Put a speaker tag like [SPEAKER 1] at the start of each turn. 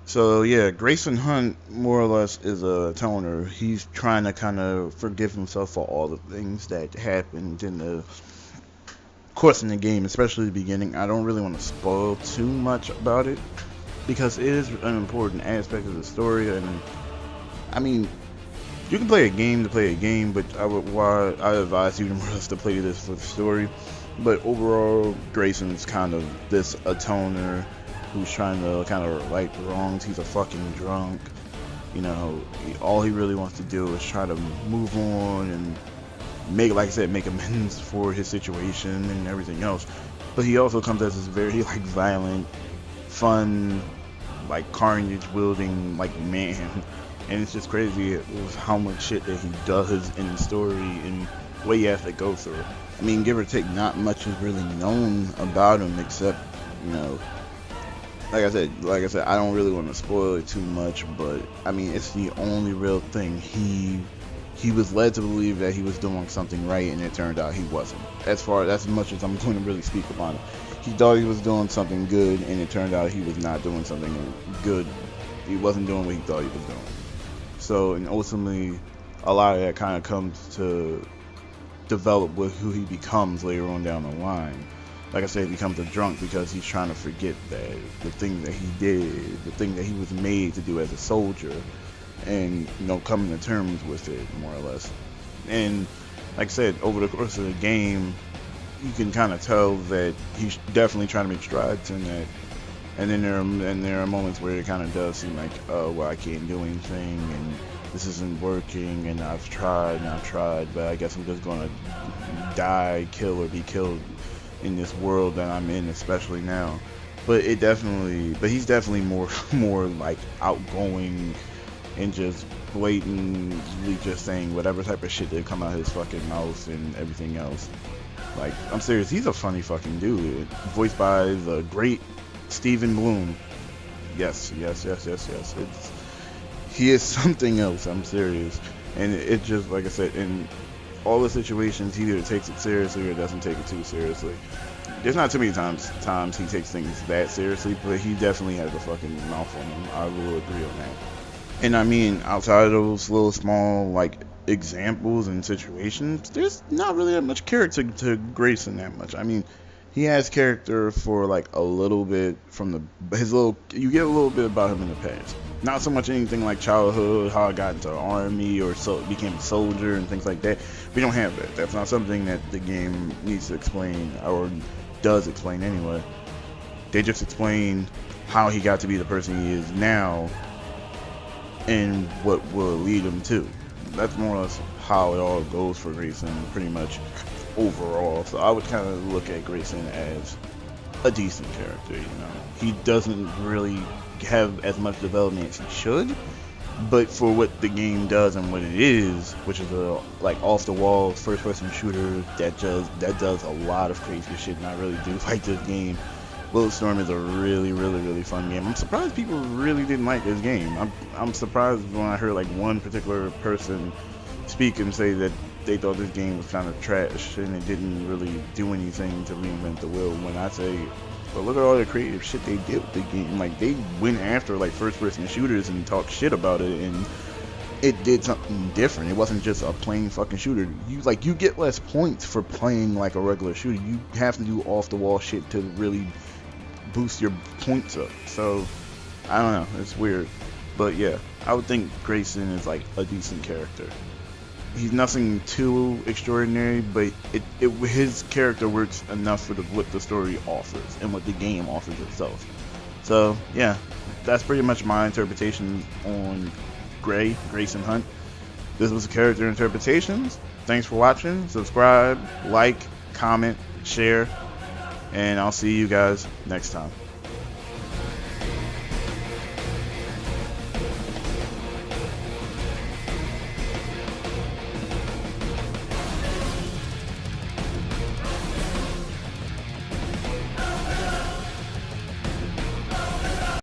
[SPEAKER 1] So yeah, Grayson Hunt more or less is a toner. He's trying to kind of forgive himself for all the things that happened in the course in the game, especially the beginning. I don't really want to spoil too much about it because it is an important aspect of the story. And I mean, you can play a game to play a game, but I advise you more or less to play this for the story. But overall, Grayson's kind of this atoner who's trying to kind of right the wrongs. He's a fucking drunk. You know, all he really wants to do is try to move on and make, like I said, make amends for his situation and everything else. But he also comes as this very like violent, fun, like carnage wielding like man, and it's just crazy with how much shit that he does in the story and what he has to go through. I mean, give or take, not much is really known about him except, you know, like I said, I don't really want to spoil it too much, but I mean, it's the only real thing. He was led to believe that he was doing something right, and it turned out he wasn't. That's as much as I'm going to really speak upon it. He thought he was doing something good, and it turned out he was not doing something good. He wasn't doing what he thought he was doing. So, and ultimately, a lot of that kind of comes to develop with who he becomes later on down the line. Like I said, he becomes a drunk because he's trying to forget that the thing that he did, the thing that he was made to do as a soldier, and you know, coming to terms with it more or less. And like I said, over the course of the game, you can kind of tell that he's definitely trying to make strides in that. And then there are moments where it kind of does seem like, oh, well, I can't do anything, and this isn't working, and I've tried, but I guess I'm just gonna die, kill, or be killed in this world that I'm in, especially now. But he's definitely more like outgoing and just blatantly just saying whatever type of shit that come out of his fucking mouth and everything else. Like, I'm serious, he's a funny fucking dude. Voiced by the great Stephen Bloom. Yes. He is something else, I'm serious. And it just, like I said, in all the situations, he either takes it seriously or doesn't take it too seriously. There's not too many times he takes things that seriously, but he definitely has a fucking mouth on him. I will agree on that. And I mean, outside of those little small like examples and situations, there's not really that much character to Grayson that much. I mean, he has character for like a little bit from his little. You get a little bit about him in the past. Not so much anything like childhood, how I got into the army or became a soldier and things like that. We don't have that. That's not something that the game needs to explain or does explain anyway. They just explain how he got to be the person he is now and what will lead him to. That's more or less how it all goes for Grayson, pretty much overall. So I would kind of look at Grayson as a decent character. You know, he doesn't really have as much development as he should, but for what the game does and what it is, which is a like off the wall first person shooter that does a lot of crazy shit, and I really do like this game. Bulletstorm is a really fun game. I'm surprised people really didn't like this game. I'm surprised when I heard like one particular person speak and say that they thought this game was kind of trash and it didn't really do anything to reinvent the wheel. When I say, but look at all the creative shit they did with the game. Like, they went after like first person shooters and talked shit about it, and it did something different. It wasn't just a plain fucking shooter. You get less points for playing like a regular shooter. You have to do off the wall shit to really boost your points up. So I don't know, it's weird, but yeah, I would think Grayson is like a decent character. He's nothing too extraordinary, but his character works enough for what the story offers and what the game offers itself. So yeah, that's pretty much my interpretation on Grayson Hunt. This was Character Interpretations. Thanks for watching. Subscribe, like, comment, share, and I'll see you guys next time.